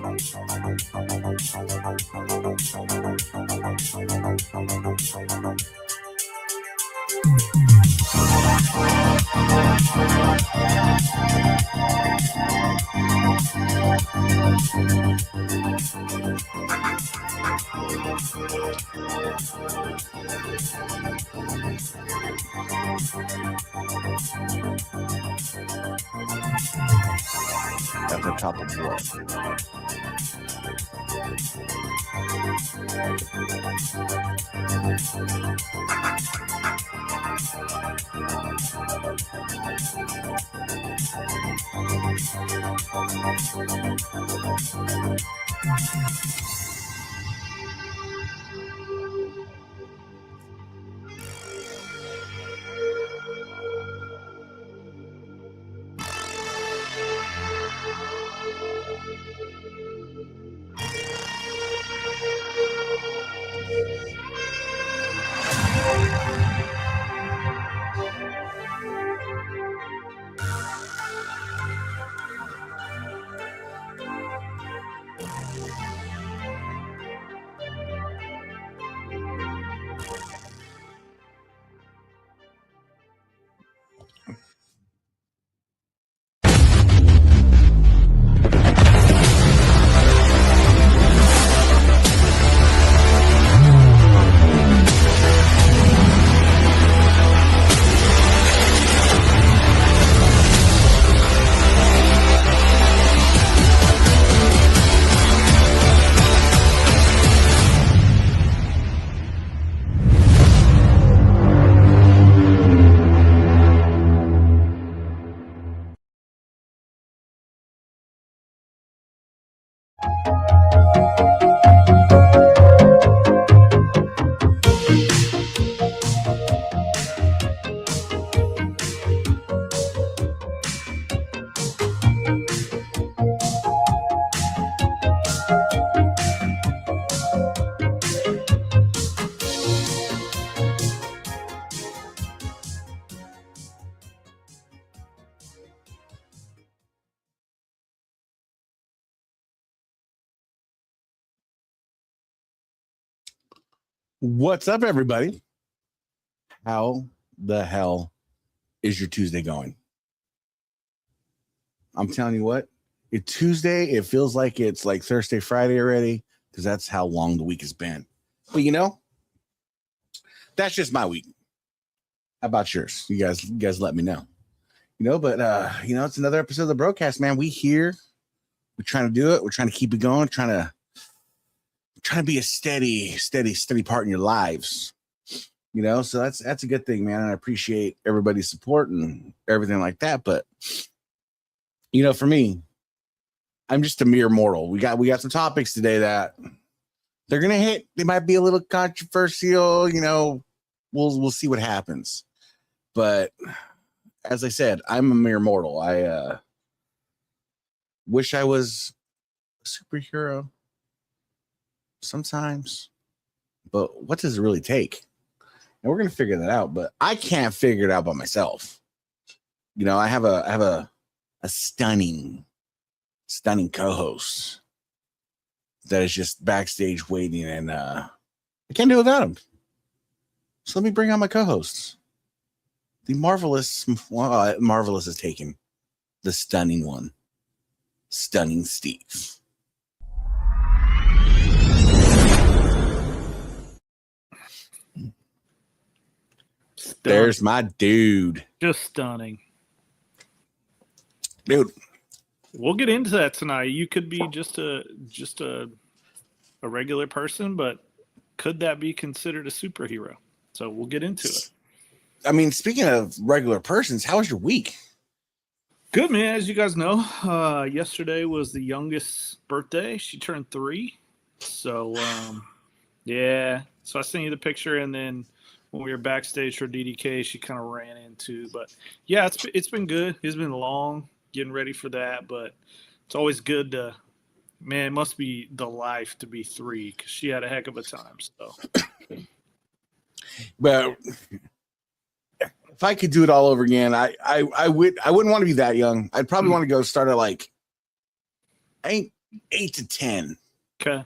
That's on top of what? What's up, everybody? How the hell is your Tuesday going? I'm telling you what, it's Tuesday. It feels like it's like Thursday, Friday already, because that's how long the week has been. But you know, that's just my week. How about yours? You guys let me know. But it's another episode of the broadcast, man. We here. We're trying to do it. We're trying to keep it going, trying to be a steady part in your lives. So that's a good thing, man. And I appreciate everybody's support and everything like that. But for me, I'm just a mere mortal. We got some topics today that they're gonna hit. They might be a little controversial. We'll see what happens. But as I said, I'm a mere mortal. I wish I was a superhero sometimes, but what does it really take? And we're gonna figure that out. But I can't figure it out by myself. I have a stunning co-host that is just backstage waiting, and I can't do it without him. So let me bring on my co-hosts. The marvelous is taken. The stunning one. Stunning Steve. There's my dude. Just stunning. Dude. We'll get into that tonight. You could be just a regular person, but could that be considered a superhero? So we'll get into it. I mean, speaking of regular persons, how was your week? Good, man. As you guys know, yesterday was the youngest birthday. She turned 3. So, yeah. So I sent you the picture, and then when we were backstage for DDK, she kind of ran into. But, yeah, it's been good. It's been long getting ready for that. But it's always good to – man, it must be the life to be 3 because she had a heck of a time. So, well – if I could do it all over again, I wouldn't want to be that young. I'd probably want to go start at like, I ain't 8 to 10. Okay.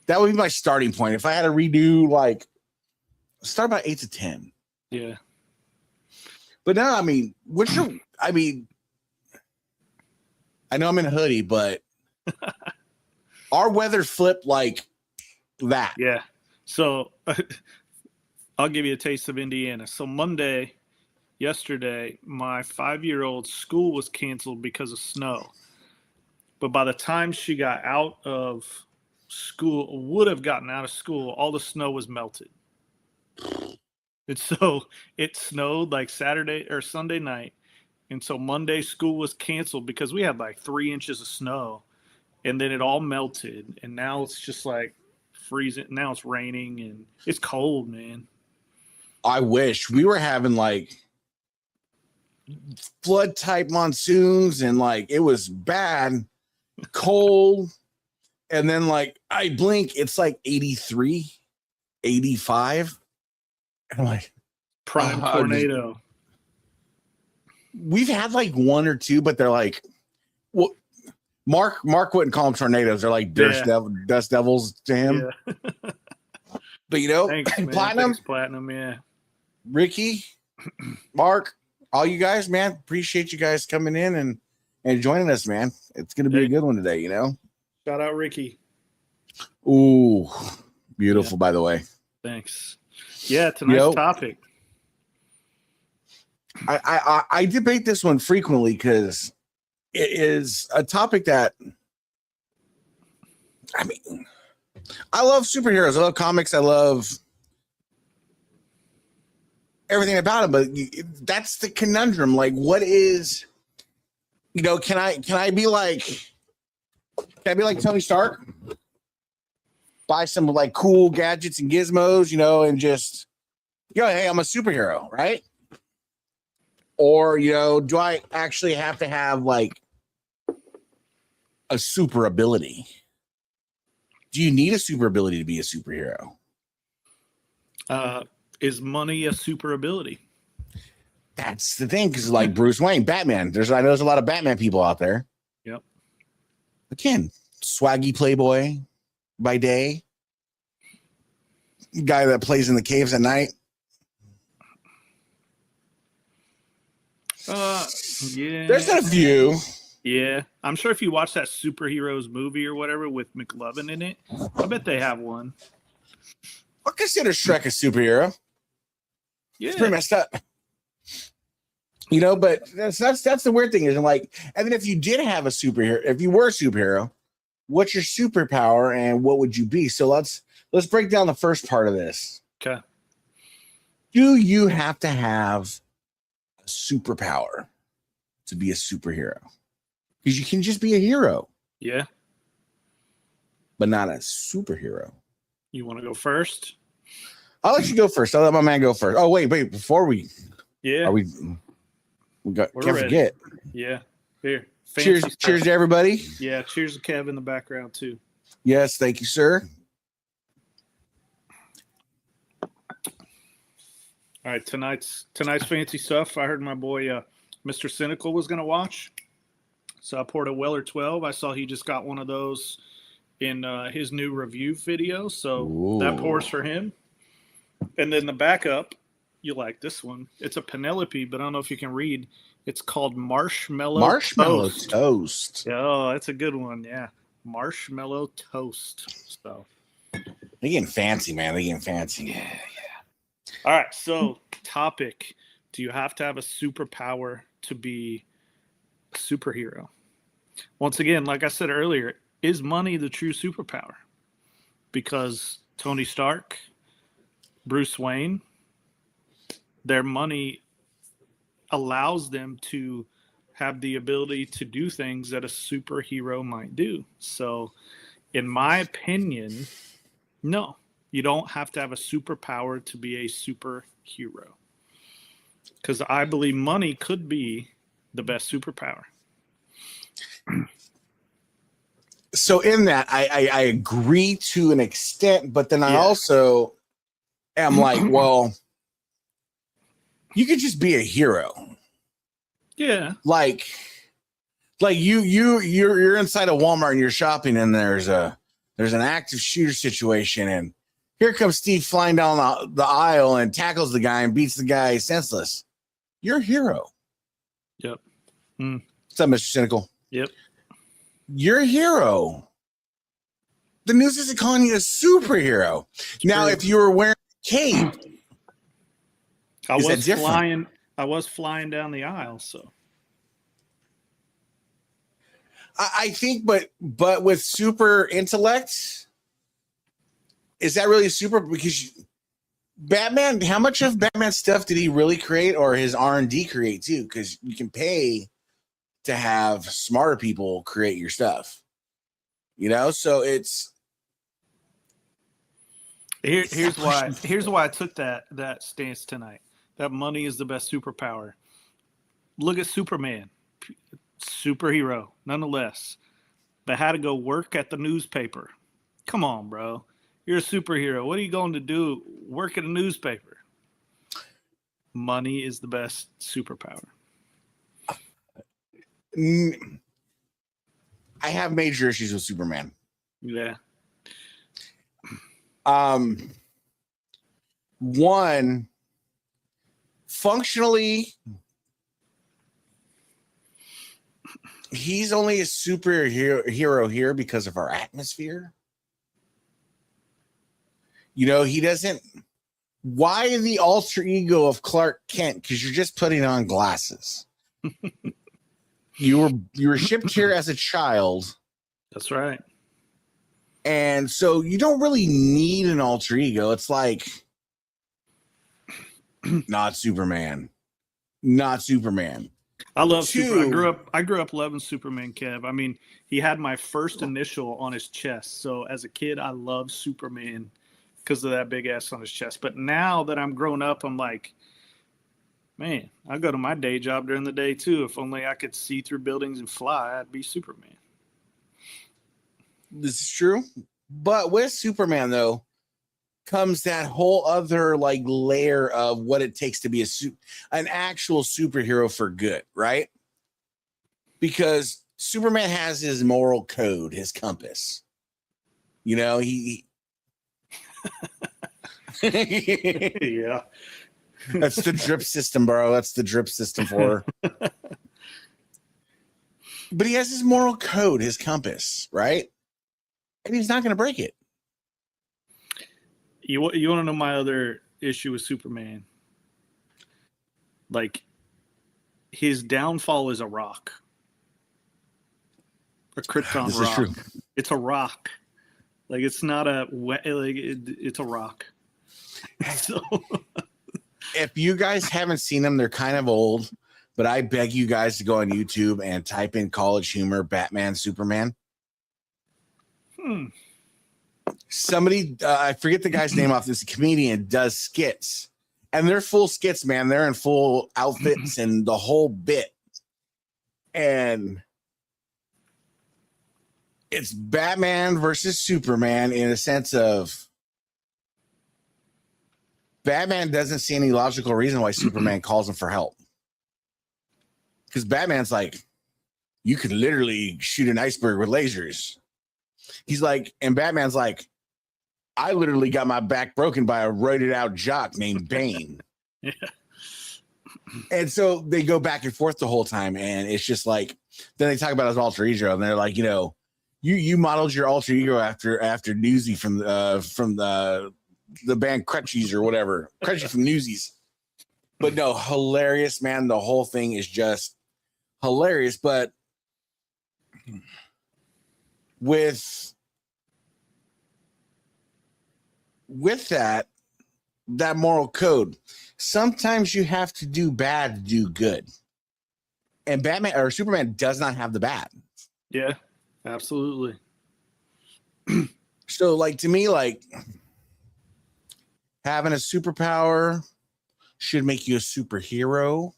That would be my starting point. If I had to redo, like, start about 8 to 10. Yeah. But no, I mean, I know I'm in a hoodie, but our weather flipped like that. Yeah. So I'll give you a taste of Indiana. So yesterday, my 5-year-old school was canceled because of snow. But by the time she got out of school, would have gotten out of school, all the snow was melted. And so it snowed like Saturday or Sunday night. And so Monday school was canceled because we had like 3 inches of snow. And then it all melted. And now it's just like freezing. Now it's raining and it's cold, man. I wish we were having like flood type monsoons and like it was bad, cold. And then like I blink, it's like 83, 85. And I'm like, Prime tornado. We've had like one or two, but they're like, well, Mark wouldn't call them tornadoes. They're like dust devils to him. Yeah. But you know, Thanks, Platinum, yeah. Ricky, Mark, all you guys, man, appreciate you guys coming in and joining us, man. It's gonna be a good one today, you know. Shout out Ricky. Ooh, beautiful, by the way. Thanks. Yeah, tonight's topic. I debate this one frequently because it is a topic that, I mean, I love superheroes. I love comics. I love everything about it. But that's the conundrum. Like, what is, you know, can I be like Tony Stark? Buy some like cool gadgets and gizmos, you know, and just, you know, hey, I'm a superhero, right? Or, you know, do I actually have to have like a super ability? Do you need a super ability to be a superhero? Is money a super ability? That's the thing, because like Bruce Wayne, Batman. I know there's a lot of Batman people out there. Yep. Again, swaggy playboy by day, guy that plays in the caves at night. Yeah. There's a few. Yeah, I'm sure if you watch that superheroes movie or whatever with McLovin in it, I bet they have one. I consider Shrek a superhero. Yeah, it's pretty messed up, you know. But that's the weird thing is like, and then if you did have a superhero, if you were a superhero, what's your superpower and what would you be? So let's break down the first part of this. Okay. Do you have to have a superpower to be a superhero? Because you can just be a hero. Yeah. But not a superhero. You want to go first? I'll let you go first. I'll let my man go first. Oh, wait. Before we... Yeah. We're can't ready. forget. Yeah. Here. Cheers to everybody. Yeah. Cheers to Kev in the background, too. Yes. Thank you, sir. All right. Tonight's fancy stuff. I heard my boy, Mr. Cynical, was going to watch. So I poured a Weller 12. I saw he just got one of those in his new review video. So that pours for him. And then the backup, you like this one. It's a Penelope, but I don't know if you can read. It's called Marshmallow Toast. Oh, that's a good one. Yeah. Marshmallow Toast. So they're getting fancy, man. They're getting fancy. Yeah. All right. So topic. Do you have to have a superpower to be a superhero? Once again, like I said earlier, is money the true superpower? Because Tony Stark, Bruce Wayne, their money allows them to have the ability to do things that a superhero might do. So, in my opinion, no, you don't have to have a superpower to be a superhero. Because I believe money could be the best superpower. So in that, I agree to an extent, but then I also am like, well, you could just be a hero. Yeah. Like Like you're inside a Walmart and you're shopping, and there's an active shooter situation, and here comes Steve flying down the aisle and tackles the guy and beats the guy senseless. You're a hero. Yep. What's up, Mr. Cynical? Yep. You're a hero. The news isn't calling you a superhero. Now, if you were wearing a cape, I was flying down the aisle, so I think, but with super intellect, is that really super? Because Batman, how much of Batman's stuff did he really create, or his R&D create too? Because you can pay to have smarter people create your stuff, so it's here's why I took that stance tonight. That money is the best superpower. Look at Superman, superhero nonetheless, but had to go work at the newspaper. Come on, bro, you're a superhero. What are you going to do? Work at a newspaper? Money is the best superpower. I have major issues with Superman. Yeah. One, functionally, he's only a superhero here because of our atmosphere. He doesn't. Why the alter ego of Clark Kent? Because you're just putting on glasses. You were shipped here as a child. That's right. And so you don't really need an alter ego. It's like, not Superman. Not Superman. I love Superman. I grew up loving Superman, Kev. I mean, he had my first initial on his chest. So as a kid, I loved Superman because of that big S on his chest. But now that I'm grown up, I'm like, man, I go to my day job during the day too. If only I could see through buildings and fly, I'd be Superman. This is true. But with Superman, though, comes that whole other layer of what it takes to be an actual superhero for good, right? Because Superman has his moral code, his compass. He yeah. That's the drip system, bro. That's the drip system for her. But he has his moral code, his compass, right? And he's not going to break it. You want to know my other issue with Superman? His downfall is a rock. A Krypton this rock. Is true. It's a rock. It's not it's a rock. So if you guys haven't seen them, they're kind of old, but I beg you guys to go on YouTube and type in College Humor Batman Superman. Somebody, I forget the guy's name off this comedian, does skits, and they're full skits, man. They're in full outfits and the whole bit. And it's Batman versus Superman in a sense of Batman doesn't see any logical reason why Superman calls him for help. Because Batman's like, you could literally shoot an iceberg with lasers. He's like, and Batman's like, I literally got my back broken by a roided out jock named Bane. Yeah. And so they go back and forth the whole time. And it's just like, then they talk about his alter ego. And they're like, you modeled your alter ego after Newsy from the band Crutchies or whatever. Crutchies from Newsies. But no, hilarious, man. The whole thing is just hilarious. But with that moral code, sometimes you have to do bad to do good. And Batman or Superman does not have the bad. Yeah, absolutely. So to me, having a superpower should make you a superhero,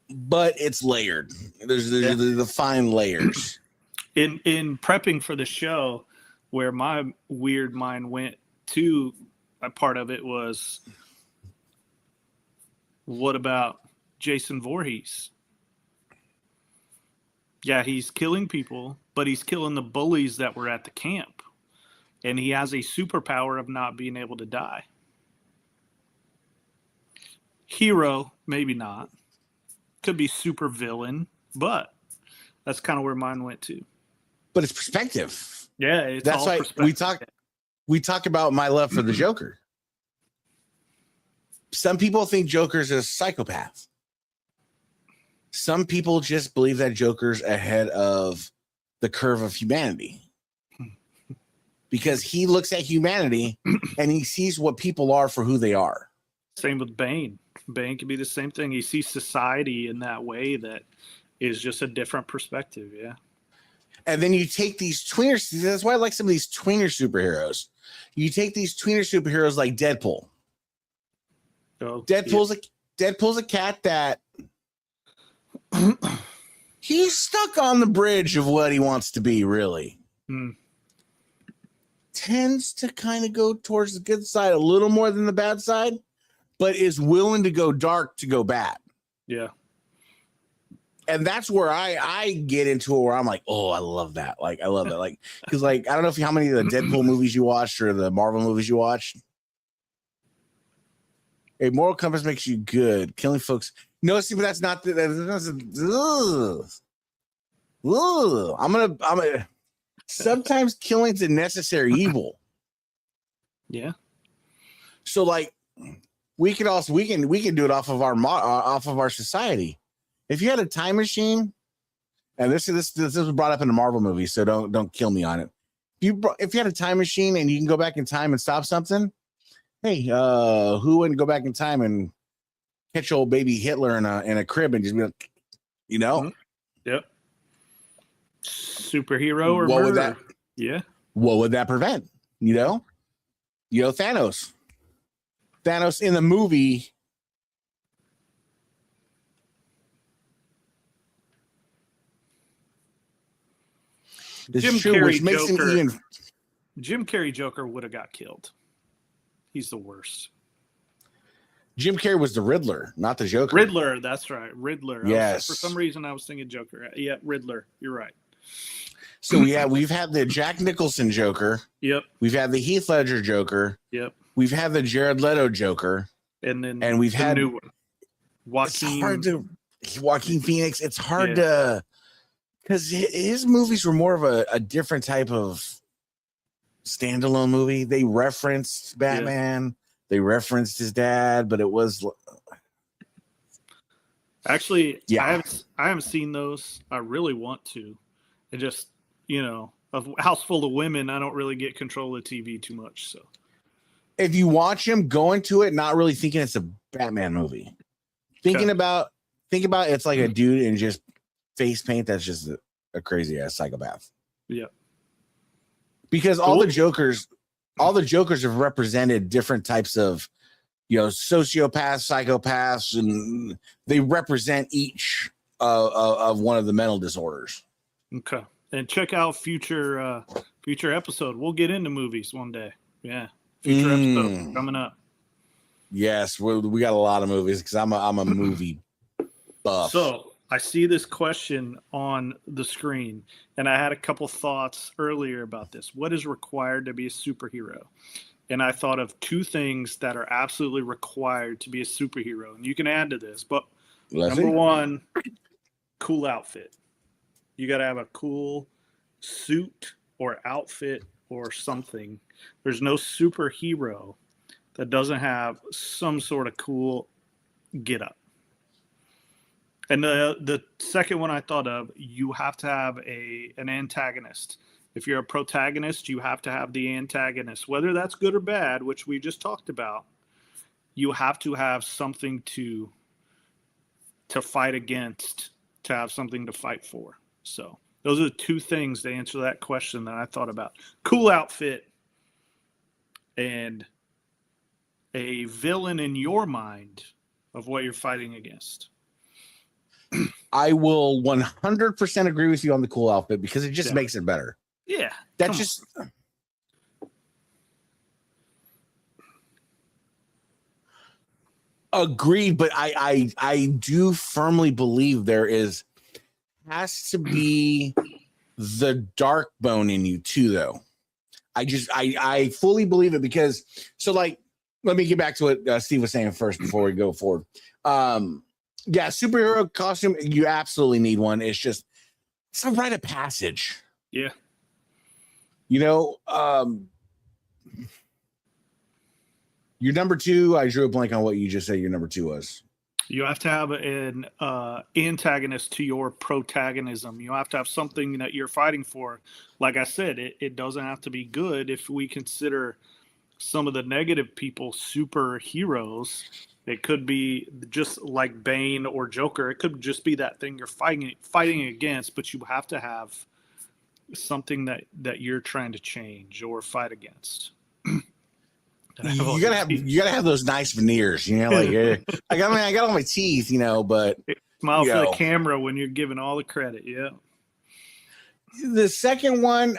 but it's layered. There's the fine layers. In prepping for the show, where my weird mind went to, a part of it was, what about Jason Voorhees? Yeah, he's killing people, but he's killing the bullies that were at the camp. And he has a superpower of not being able to die. Hero, maybe not. Could be super villain, but that's kind of where mine went to. But it's perspective. Yeah, it's That's all why perspective. we talk about my love for the Joker. Some people think Joker's a psychopath. Some people just believe that Joker's ahead of the curve of humanity. Because he looks at humanity and he sees what people are for who they are. Same with Bane. Bane can be the same thing. He sees society in that way that is just a different perspective. Yeah. And then you take these tweeners. That's why I like some of these tweener superheroes. You take these tweener superheroes like Deadpool. Oh, Deadpool's a cat that he's stuck on the bridge of what he wants to be, really. Tends to kind of go towards the good side a little more than the bad side, but is willing to go dark to go bad. Yeah. And that's where I get into it, where I'm like, oh, I love that. Like, I love that. Like, because like, I don't know how many of the Deadpool movies you watched or the Marvel movies you watched. A moral compass makes you good. Killing folks. No, see, but that's not I'm gonna sometimes killing's a necessary evil. Yeah. So like we can do it off of our society. If you had a time machine, and this was brought up in a Marvel movie, so don't kill me on it. If you had a time machine and you can go back in time and stop something, hey, who wouldn't go back in time and catch old baby Hitler in a crib and just be like, you know? Mm-hmm. Yep. Superhero or what murder. Would that? Yeah. What would that prevent? You know, Thanos. Thanos in the movie. Jim Carrey Joker would have got killed. He's the worst. Jim Carrey was the Riddler, not the Joker. Riddler, that's right. Riddler. Yes. For some reason, I was thinking Joker. Yeah, Riddler. You're right. So we've had the Jack Nicholson Joker. Yep. We've had the Heath Ledger Joker. Yep. We've had the Jared Leto Joker. And we've had new one. Joaquin Phoenix. It's hard to, because his movies were more of a different type of standalone movie. They referenced Batman. Yeah. They referenced his dad, but it was actually, I haven't seen those. I really want to. It just, a house full of women, I don't really get control of TV too much. So if you watch him, go into it not really thinking it's a Batman movie. Think about it's like a dude in just face paint that's just a crazy ass psychopath. Yeah. Because all the Jokers have represented different types of, sociopaths, psychopaths, and they represent each of one of the mental disorders. Okay. And check out future episode. We'll get into movies one day. Yeah. Future episode coming up. Yes, we got a lot of movies because I'm a movie buff. So I see this question on the screen, and I had a couple thoughts earlier about this. What is required to be a superhero? And I thought of two things that are absolutely required to be a superhero. And you can add to this, but number one, cool outfit. You got to have a cool suit or outfit or something. There's no superhero that doesn't have some sort of cool get up. And the second one I thought of, you have to have an antagonist. If you're a protagonist, you have to have the antagonist. Whether that's good or bad, which we just talked about, you have to have something to fight against, to have something to fight for. So those are the two things to answer that question that I thought about. Cool outfit and a villain in your mind of what you're fighting against. I will 100% agree with you on the cool outfit because it just makes it better. Yeah. That's just agreed, but I do firmly believe there is has to be the dark bone in you too, though. I fully believe it because let me get back to what Steve was saying first before we go forward. Yeah, superhero costume, you absolutely need one. It's a rite of passage. Yeah. Your number two, I drew a blank on what you just said your number two was. You have to have an antagonist to your protagonism. You have to have something that you're fighting for. Like I said, it doesn't have to be good. If we consider some of the negative people superheroes, it could be just like Bane or Joker. It could just be that thing you're fighting against, but you have to have something that you're trying to change or fight against. You gotta have those nice veneers, like I got all my teeth, but smile for the camera when you're giving all the credit. Yeah. The second one,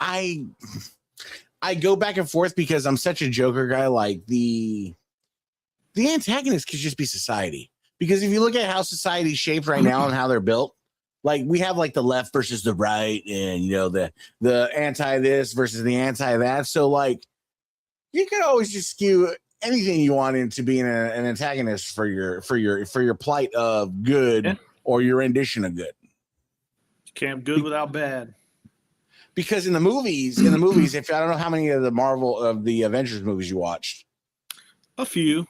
I go back and forth because I'm such a Joker guy. Like the antagonist could just be society, because if you look at how society's shaped right now and how they're built, like we have like the left versus the right, and the anti this versus the anti that. So like you could always just skew anything you want into being an antagonist for your plight of good or your rendition of good. You can't have good without bad. Because in the movies, if I don't know how many of the Avengers movies you watched. A few.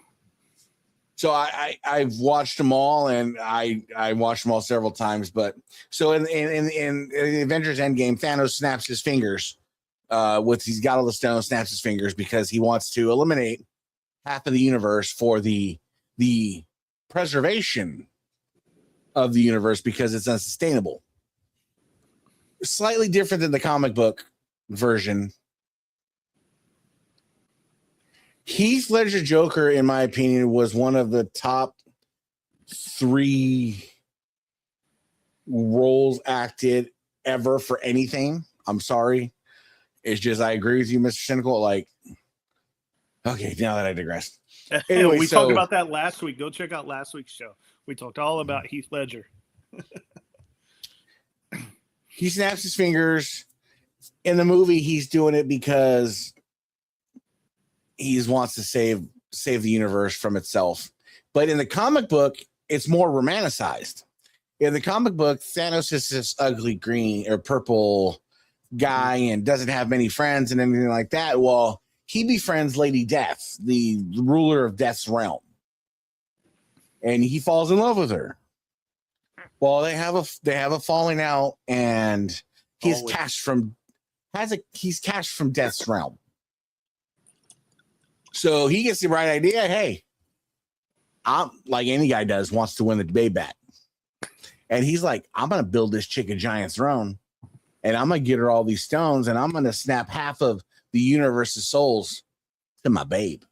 So I've watched them all, and I watched them all several times. But so in the Avengers Endgame, Thanos snaps his fingers. He's got all the stones, snaps his fingers because he wants to eliminate half of the universe for the preservation of the universe because it's unsustainable. Slightly different than the comic book version. Heath Ledger Joker, in my opinion, was one of the top 3 roles acted ever for anything. I'm sorry. It's just, I agree with you, Mr. Cynical. Like, okay, now that I digressed. Anyway, we talked about that last week. Go check out last week's show. We talked all about Heath Ledger. He snaps his fingers. In the movie, he's doing it because he wants to save the universe from itself. But in the comic book, it's more romanticized. In the comic book, Thanos is this ugly green or purple guy and doesn't have many friends and anything like that. Well, he befriends Lady Death, the ruler of Death's realm, and he falls in love with her. Well, they have a falling out, and he's cast from Death's realm. So he gets the right idea. Hey, I'm like any guy does, wants to win the debate back, and he's like, I'm gonna build this chick a giant throne. And I'm going to get her all these stones, and I'm going to snap half of the universe's souls to my babe.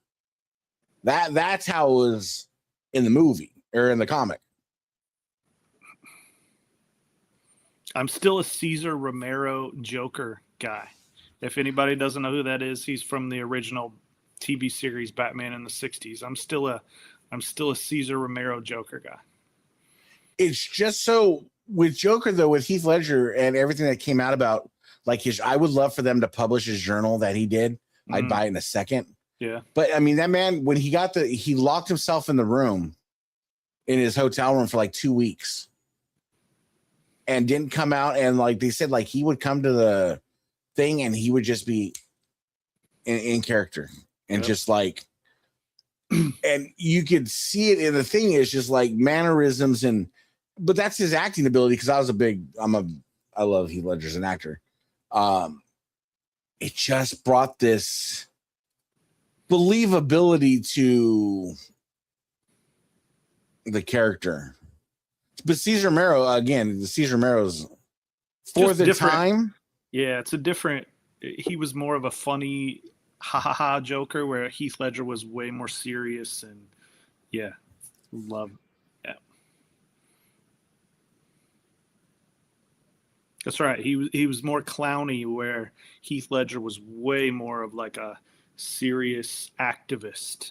That's how it was in the movie or in the comic. I'm still a Cesar Romero Joker guy. If anybody doesn't know who that is, he's from the original TV series Batman in the 60s. I'm still a Cesar Romero Joker guy. It's just so with Joker, though, with Heath Ledger and everything that came out about like I would love for them to publish his journal that he did. Mm-hmm. I'd buy it in a second. Yeah. But I mean, that man, when he locked himself in the room in his hotel room for like 2 weeks and didn't come out. And like they said, like he would come to the thing and he would just be in character and just like, and you could see it in the thing is just like mannerisms but that's his acting ability. Because I love Heath Ledger as an actor. It just brought this believability to the character. But Cesar Romero, again, Cesar Romero's for just the different time. Yeah, it's a different. He was more of a funny ha Joker, where Heath Ledger was way more serious and love. That's right. He was more clowny, where Heath Ledger was way more of like a serious activist.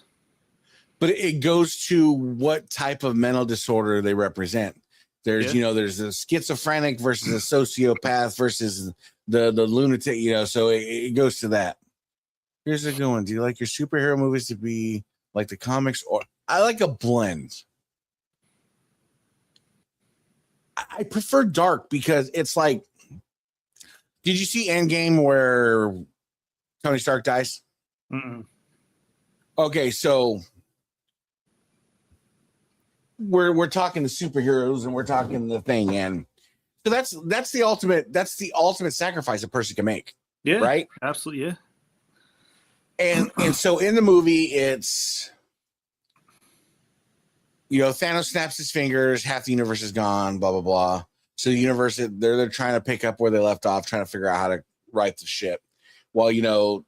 But it goes to what type of mental disorder they represent. There's there's a schizophrenic versus a sociopath versus the lunatic, so it goes to that. Here's a good one. Do you like your superhero movies to be like the comics, or I like a blend? I prefer dark because it's like, did you see Endgame where Tony Stark dies? Mm-mm. Okay, so we're talking the superheroes and we're talking the thing, and so that's the ultimate sacrifice a person can make. Yeah, right. Absolutely, yeah. And so in the movie, it's Thanos snaps his fingers, half the universe is gone, blah blah blah. So the universe, they're trying to pick up where they left off, trying to figure out how to right the ship. Well,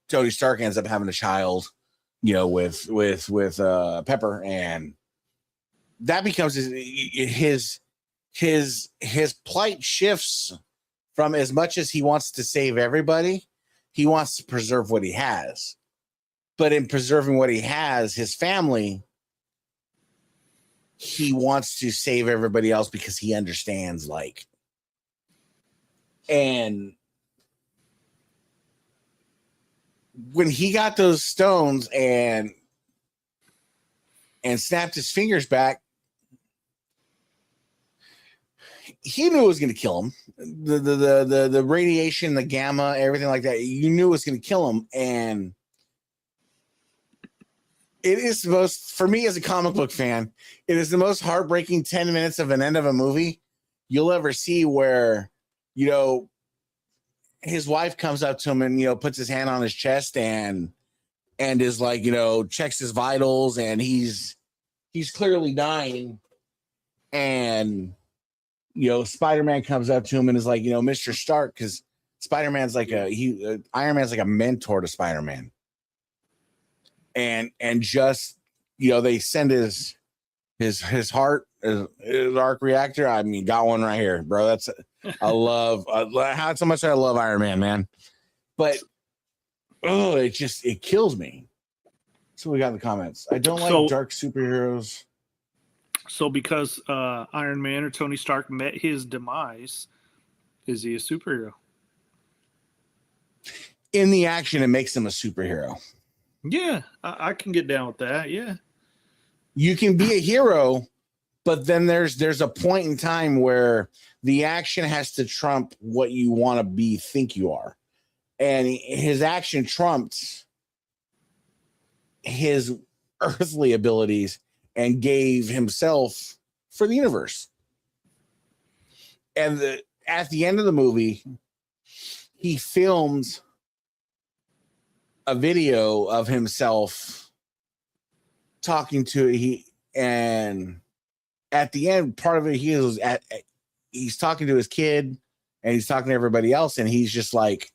Tony Stark ends up having a child, with Pepper, and that becomes his plight shifts from, as much as he wants to save everybody, he wants to preserve what he has. But in preserving what he has, his family, he wants to save everybody else because he understands, and when he got those stones and snapped his fingers back, he knew it was going to kill him. The radiation, the gamma, everything like that, you knew it was going to kill him. And it is the most, for me as a comic book fan, it is the most heartbreaking 10 minutes of an end of a movie you'll ever see, where, his wife comes up to him and, puts his hand on his chest and is like, checks his vitals, and he's clearly dying. And, Spider-Man comes up to him and is like, Mr. Stark, because Spider-Man's like Iron Man's like a mentor to Spider-Man. And just, they send his heart, his arc reactor. I mean, got one right here, bro. That's, I love how so much I love Iron Man, man. But, it kills me. So we got in the comments. I don't like dark superheroes. So because Iron Man or Tony Stark met his demise, is he a superhero? In the action, it makes him a superhero. Yeah, I can get down with that. Yeah. You can be a hero, but then there's a point in time where the action has to trump what you want to think you are. And his action trumped his earthly abilities and gave himself for the universe. And at the end of the movie, he filmed a video of himself talking to and at the end, part of it, he's talking to his kid and he's talking to everybody else, and he's just like,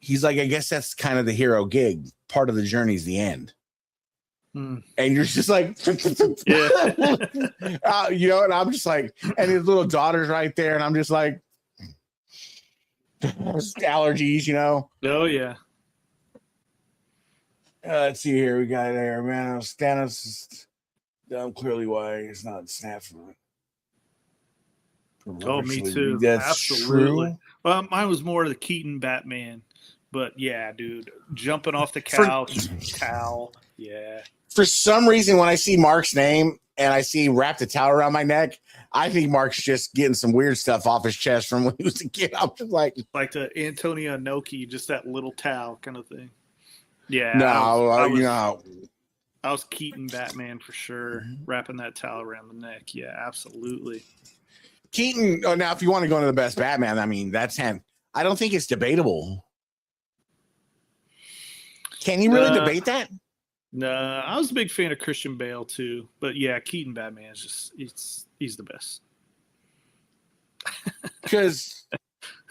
I guess that's kind of the hero gig. Part of the journey is the end. And you're just like, yeah. And I'm just like, and his little daughter's right there, and I'm just like, allergies, Oh yeah. Let's see here. We got there, man. Thanos is clearly why it's not snapped. Oh, me too. That's absolutely true. Well, mine was more of the Keaton Batman, but yeah, dude, jumping off the couch, towel. Yeah. For some reason, when I see Mark's name and I see wrapped a towel around my neck, I think Mark's just getting some weird stuff off his chest from when he was a kid. I'm just like the Antonio Inoki, just that little towel kind of thing. Yeah. I was Keaton Batman for sure, wrapping that towel around the neck. Yeah, absolutely. Keaton. Oh, now if you want to go into the best Batman, I mean, that's him. I don't think it's debatable. Can you really debate that? No, I was a big fan of Christian Bale too, but yeah, Keaton Batman is just he's the best. Because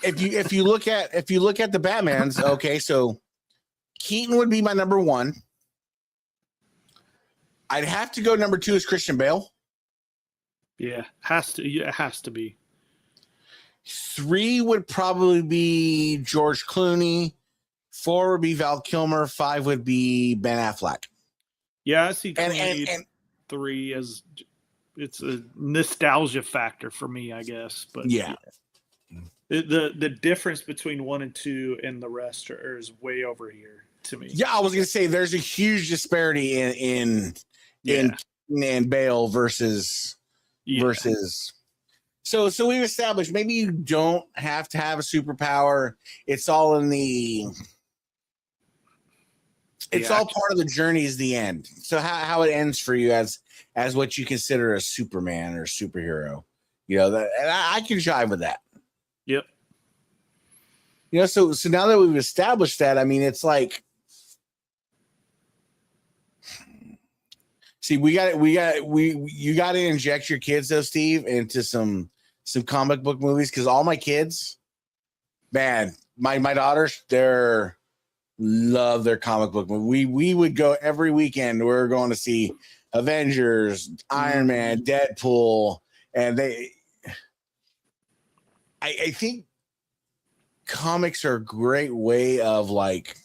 if you look at the Batmans, okay, so Keaton would be my number one. I'd have to go number 2 is Christian Bale. Yeah, it has to be. 3 would probably be George Clooney. 4 would be Val Kilmer. 5 would be Ben Affleck. Yeah, I see Clooney and 3 as it's a nostalgia factor for me, I guess. But Yeah. the difference between 1 and 2 and the rest is way over here to me. Yeah, I was gonna say there's a huge disparity in and Bale versus. So we've established maybe you don't have to have a superpower. It's all in the. It's all part of the journey is the end. So how it ends for you as what you consider a Superman or a superhero, that and I can jive with that. Yep. So now that we've established that, I mean, it's like, see, you got to inject your kids though, Steve, into some comic book movies because all my kids, man, my daughters, love their comic book movie. We would go every weekend. We're going to see Avengers, Iron Man, Deadpool, and I think comics are a great way of like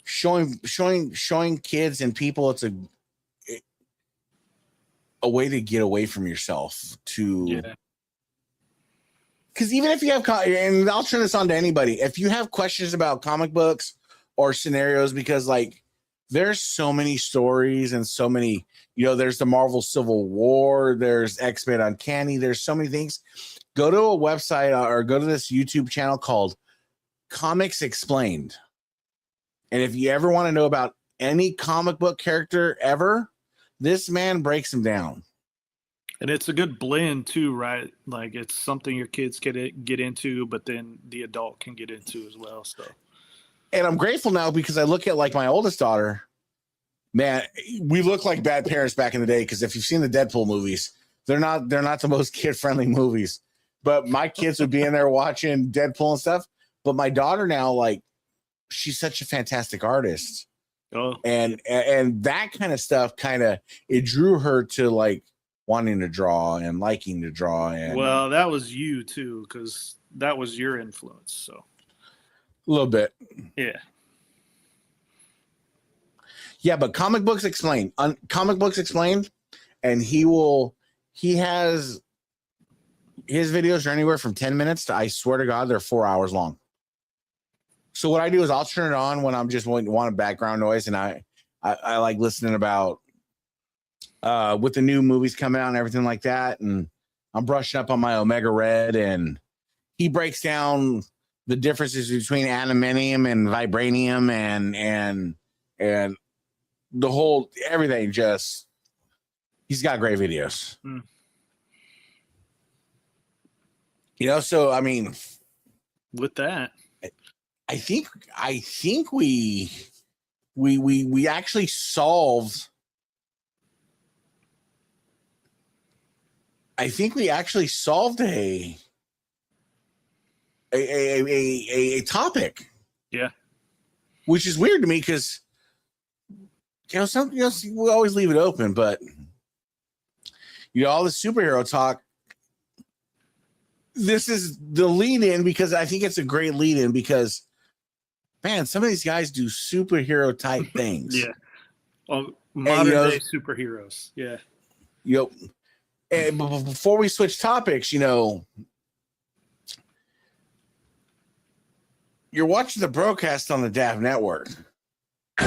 showing kids and people it's a way to get away from yourself because even if you have, and I'll turn this on to anybody, if you have questions about comic books or scenarios, because like there's so many stories and so many, there's the Marvel Civil War, there's X-Men Uncanny, there's so many things. Go to a website or go to this YouTube channel called Comics Explained. And if you ever want to know about any comic book character ever, this man breaks them down. And it's a good blend too, right? Like it's something your kids can get into, but then the adult can get into as well. So, and I'm grateful now because I look at like my oldest daughter. Man, we look like bad parents back in the day because if you've seen the Deadpool movies, they're not the most kid friendly movies. But my kids would be in there watching Deadpool and stuff. But my daughter now, like, she's such a fantastic artist. Oh, and that kind of stuff it drew her to like wanting to draw and liking to draw. And well, that was you too, because that was your influence. So a little bit. Yeah, but Comic Books Explained, and he has his videos are anywhere from 10 minutes to, I swear to God, they're 4 hours long. So what I do is I'll turn it on when I'm just want a background noise, and I like listening about with the new movies coming out and everything like that, and I'm brushing up on my Omega Red, and he breaks down the differences between adamantium and vibranium and the whole everything. Just he's got great videos. So I mean, with that, I think we actually solved. I think we actually solved a topic. Yeah, which is weird to me because we always leave it open, but all the superhero talk. This is the lead in because I think it's a great lead in because, man, some of these guys do superhero type things. Yeah. Well, modern day superheroes. Yeah. Yep. And before we switch topics, you're watching the broadcast on the DAF network.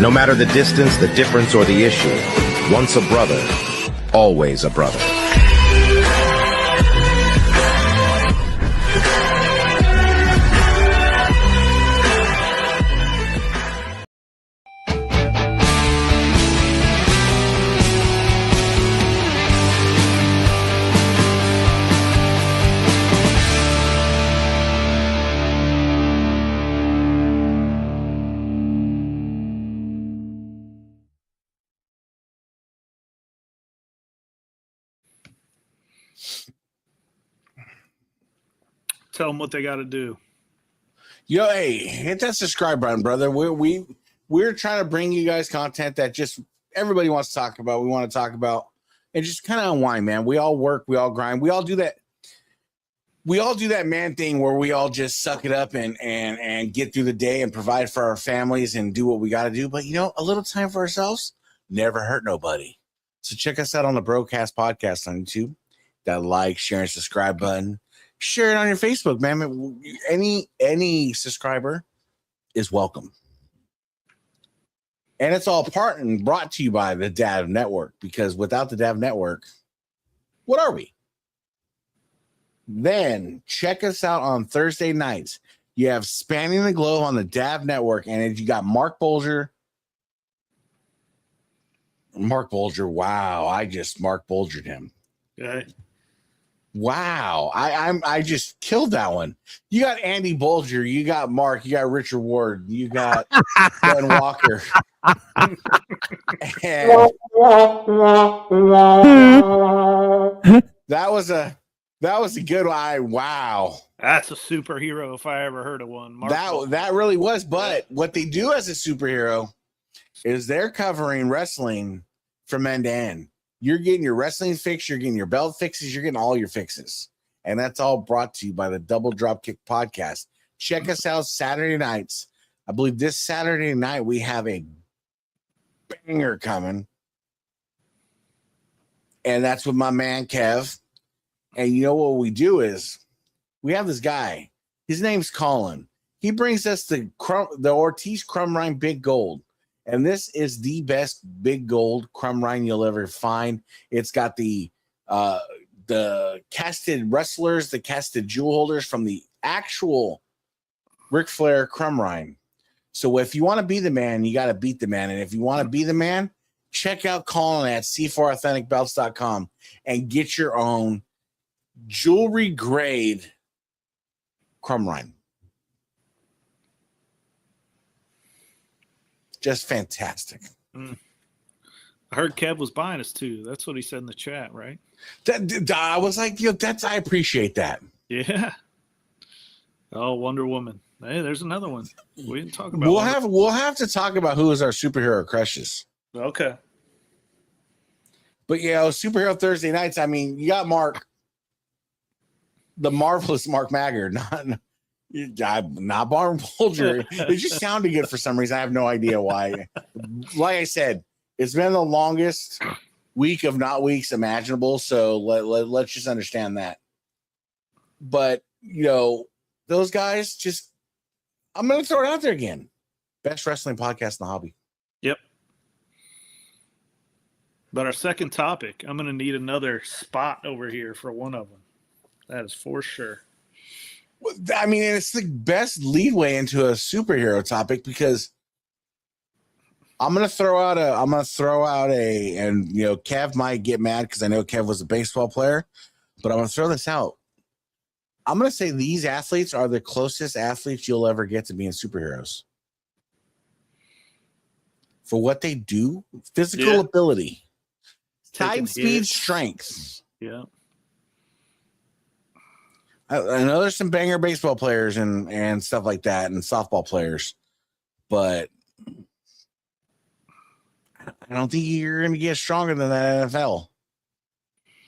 No matter the distance, the difference, or the issue, once a brother, always a brother. Tell them what they got to do. Hey, hit that subscribe button, brother. We're trying to bring you guys content that just everybody wants to talk about. We want to talk about and just kind of unwind, man. We all work, we all grind, we all do that. We all do that man thing where we all just suck it up and get through the day and provide for our families and do what we got to do. But a little time for ourselves, never hurt nobody. So check us out on the Broadcast Podcast on YouTube. That like, share, and subscribe button. Share it on your Facebook, man. Any subscriber is welcome. And it's all part and brought to you by the Dav Network, because without the Dav Network, what are we? Then check us out on Thursday nights. You have Spanning the Globe on the Dav Network, and you got Mark Bolger. Wow, I just Mark Bolgered him. Okay. Wow, I just killed that one. You got Andy Bolger, you got Mark, you got Richard Ward, you got Ben Walker. And that was a good one. Wow. That's a superhero if I ever heard of one. That really was. But what they do as a superhero is they're covering wrestling from end to end. You're getting your wrestling fix, you're getting your belt fixes, you're getting all your fixes. And that's all brought to you by the Double Dropkick Podcast. Check us out Saturday nights. I believe this Saturday night we have a banger coming. And that's with my man Kev. And you know what we do is we have this guy. His name's Colin. He brings us the Ortiz Crumb Rind Big Gold. And this is the best big gold crumb rind you'll ever find. It's got the casted wrestlers, the casted jewel holders from the actual Ric Flair crumb rind. So if you want to be the man, you got to beat the man. And if you want to be the man, check out Colin at c4authenticbelts.com and get your own jewelry grade crumb rind. Just fantastic. I heard Kev was buying us too. That's what he said in the chat, right? I was like, I appreciate that. Yeah. Oh, Wonder Woman. Hey, there's another one. We didn't talk about. We'll have to talk about who is our superhero crushes. Okay. But superhero Thursday nights. I mean, you got Mark, the marvelous Mark Maggard, not Barn Bolger. It just sounded good for some reason. I have no idea why. Like I said, it's been the longest week of not weeks imaginable. So let's just understand that. But those guys just, I'm going to throw it out there again. Best wrestling podcast in the hobby. Yep. But our second topic, I'm going to need another spot over here for one of them. That is for sure. I mean, it's the best leadway into a superhero topic because I'm gonna throw out and Kev might get mad because I know Kev was a baseball player, but I'm gonna throw this out. I'm gonna say these athletes are the closest athletes you'll ever get to being superheroes. For what they do, physical ability, time, speed, strength. Yeah. I know there's some banger baseball players and stuff like that and softball players, but I don't think you're going to get stronger than that NFL.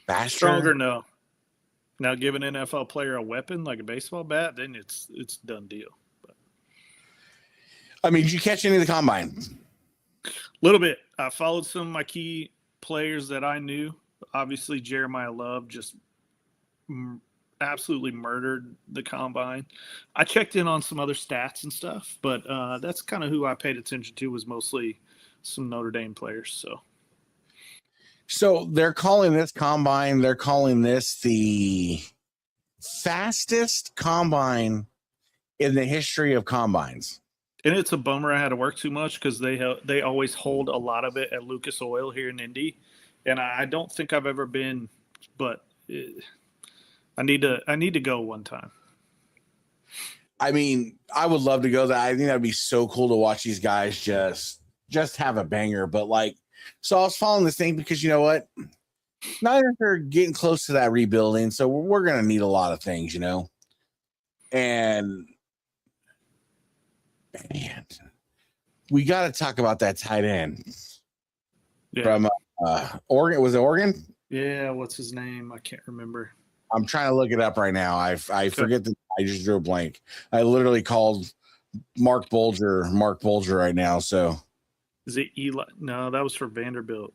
Faster? Stronger, no. Now, give an NFL player a weapon like a baseball bat, then it's done deal. But I mean, did you catch any of the combine? A little bit. I followed some of my key players that I knew. Obviously, Jeremiah Love just absolutely murdered the combine. I checked in on some other stats and stuff, but that's kind of who I paid attention to, was mostly some Notre Dame players. So they're calling this combine, they're calling this the fastest combine in the history of combines. And it's a bummer I had to work too much because they always hold a lot of it at Lucas Oil here in Indy. And I don't think I've ever been, but I need to go one time. I mean, I would love to go there. I think that'd be so cool to watch these guys just have a banger. But so I was following this thing because you know what? Niners are getting close to that rebuilding, so we're gonna need a lot of things, And man, we got to talk about that tight end from Oregon. Was it Oregon? Yeah. What's his name? I can't remember. I'm trying to look it up right now. I forget that I just drew a blank. I literally called Mark Bolger right now. So Is it Eli? No, that was for Vanderbilt.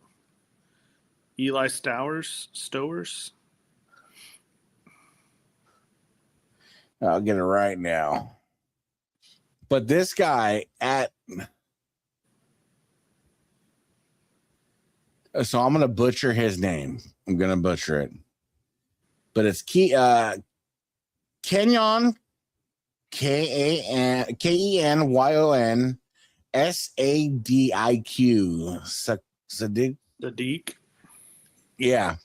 Eli Stowers. I'll get it right now. But this guy so I'm going to butcher his name. I'm going to butcher it. But it's Kenyon, Kenyon Sadiq. Sadiq. Yeah.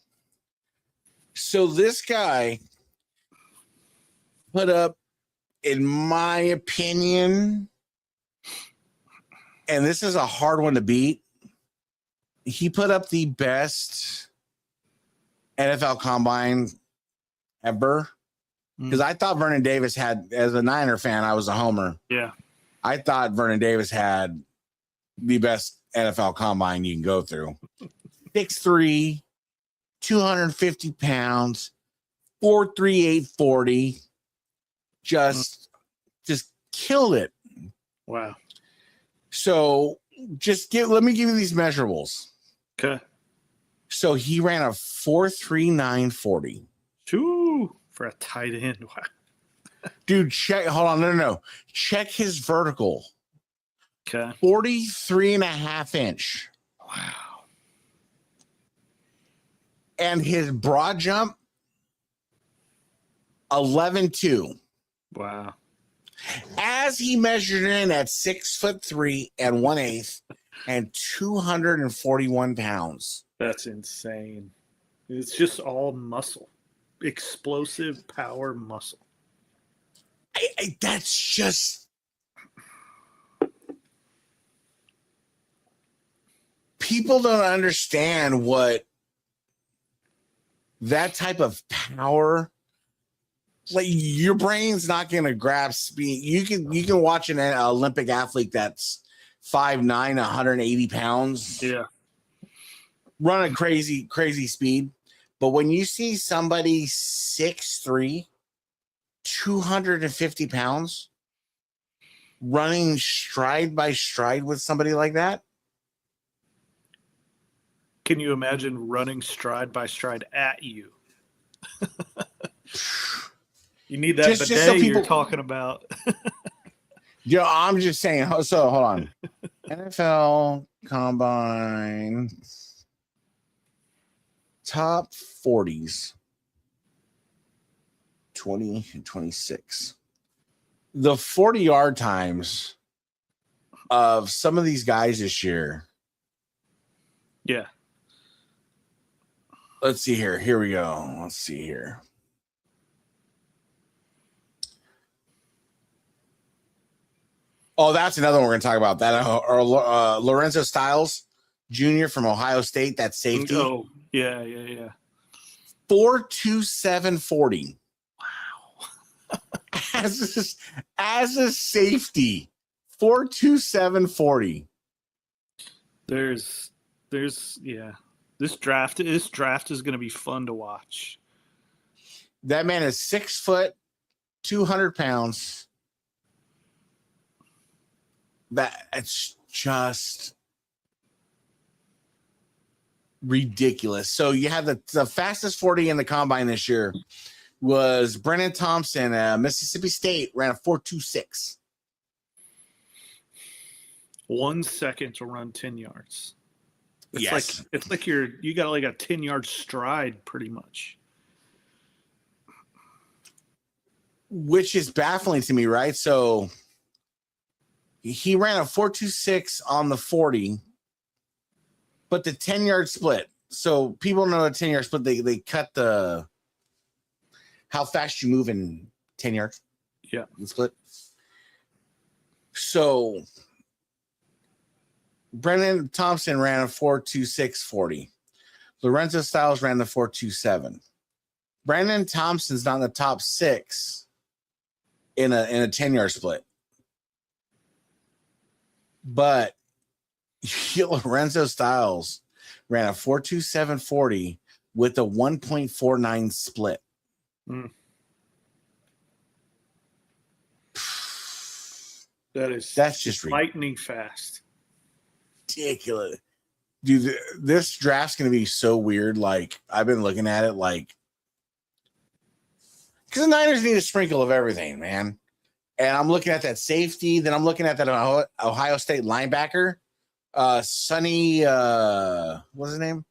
So this guy put up, in my opinion, and this is a hard one to beat, he put up the best NFL combine ever. Because I thought Vernon Davis had, as a Niner fan, I was a homer. Yeah. I thought Vernon Davis had the best NFL combine you can go through. 6'3", 250 pounds, 4.38 40. Just killed it. Wow. So let me give you these measurables. Okay. So he ran a 4.39 40. Choo, for a tight end. Wow. Dude, hold on. No. Check his vertical. Okay. 43.5 inch. Wow. And his broad jump, 11.2. Wow. As he measured in at 6'3" and 1/8 and 241 pounds. That's insane. It's just all muscle. Explosive power muscle. That's just, people don't understand what that type of power, like, your brain's not going to grab speed. You can watch an Olympic athlete that's 5'9", 180 pounds, Yeah. run a crazy speed. But when you see somebody 6'3", 250 pounds running stride by stride with somebody like that, Can you imagine running stride by stride at you? You need that Just bidet so people- you're talking about. I'm just saying. So hold on. NFL Combine top 40s 2026. The 40-yard times of some of these guys this year. Yeah. Let's see here. Here we go. Let's see here. Oh, that's another one we're going to talk about. That Lorenzo Styles Jr. from Ohio State, that safety. Oh, yeah. 4.27 40. Wow. As a safety, 4.27 40. There's yeah. This draft is going to be fun to watch. That man is 6 foot, 200 pounds. It's just ridiculous. So you have the fastest 40 in the combine this year was Brennan Thompson, Mississippi State, ran a 4.26. 1 second to run 10 yards. It's Yes. it's like you got like a 10-yard stride pretty much. Which is baffling to me, right? So he ran a 4.26 on the 40, but the 10-yard split. So people know a 10-yard split. They cut the how fast you move in 10 yards. Yeah. The split. So Brennan Thompson ran a 4.26 40. Lorenzo Styles ran the 4.27. Brandon Thompson's not in the top 6 in a 10-yard split. But Lorenzo Styles ran a 4.27 40 with a 1.49 split. Mm. That's just lightning fast. ridiculous. Dude, this draft's going to be so weird. Like, I've been looking at it like, because the Niners need a sprinkle of everything, man. And I'm looking at that safety. Then I'm looking at that Ohio State linebacker, Sonny. What's his name?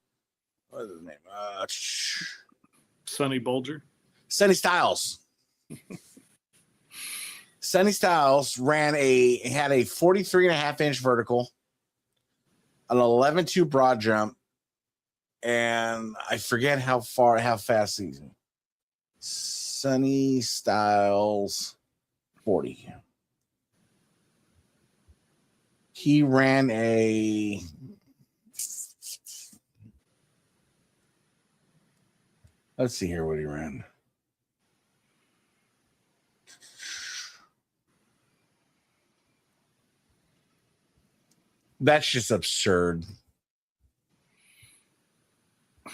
Sonny Bulger. Sonny Styles. Sonny Styles had a 43.5-inch vertical, an 11.2 broad jump, and I forget how fast he's. Sonny Styles 40. He ran a let's see here what he ran. That's just absurd. What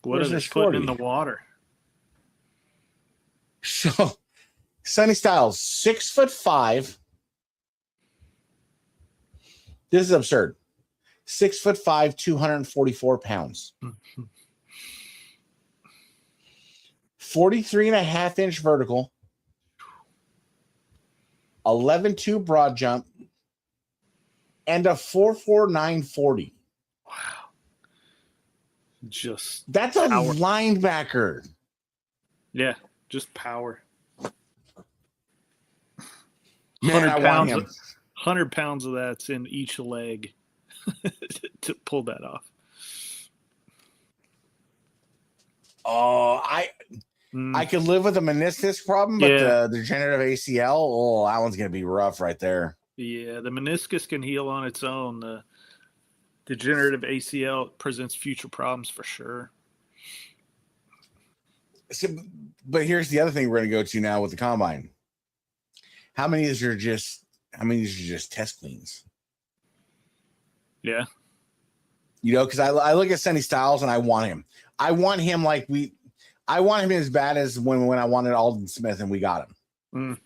Where's are they this putting 40? in the water? So, Sonny Styles, 6'5". This is absurd. 6'5", 244 pounds. 43.5-inch vertical. 11.2 broad jump. And a 4.49 40. Wow. Just That's a power. linebacker. Yeah, just power. Man, 100 I want pounds. him. 100 pounds of that's in each leg to pull that off. Oh, I could live with a meniscus problem, but Yeah. the degenerative ACL, oh, that one's gonna be rough right there. Yeah, the meniscus can heal on its own. The degenerative ACL presents future problems for sure. So, but here's the other thing we're gonna go to now with the combine. How many of these are just test cleans? Yeah. You know, because I look at Sonny Styles and I want him. I want him as bad as when I wanted Alden Smith and we got him. Mm.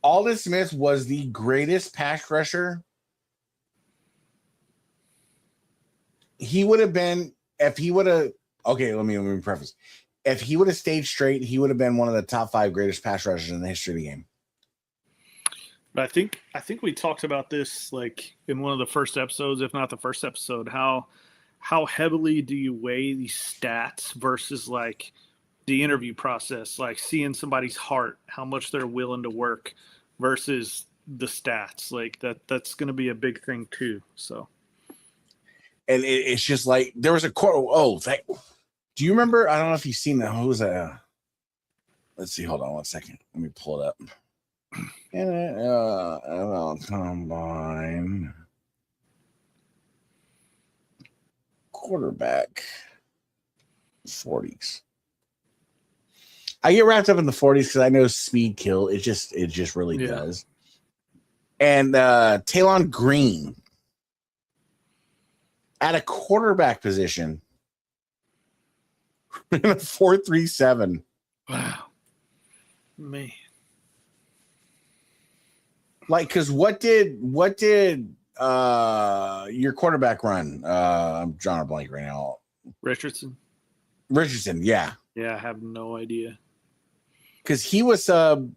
Alden Smith was the greatest pass rusher. He would have been, if he would have, okay, let me preface. If he would have stayed straight, he would have been one of the top 5 greatest pass rushers in the history of the game. But I think we talked about this like in one of the first episodes, if not the first episode, how heavily do you weigh these stats versus like the interview process, like seeing somebody's heart, how much they're willing to work versus the stats. Like that's going to be a big thing too. So, and it's just like there was a quote. Do you remember? I don't know if you've seen that. Who was that? Let's see. Hold on 1 second. Let me pull it up. Combine quarterback 40s. I get wrapped up in the 40s because I know speed kill. It just really does. And Talon Green at a quarterback position in a 4.37. wow, man. Like, because what did your quarterback run? I'm drawing a blank right now. Richardson, yeah. Yeah, I have no idea. Because he was sub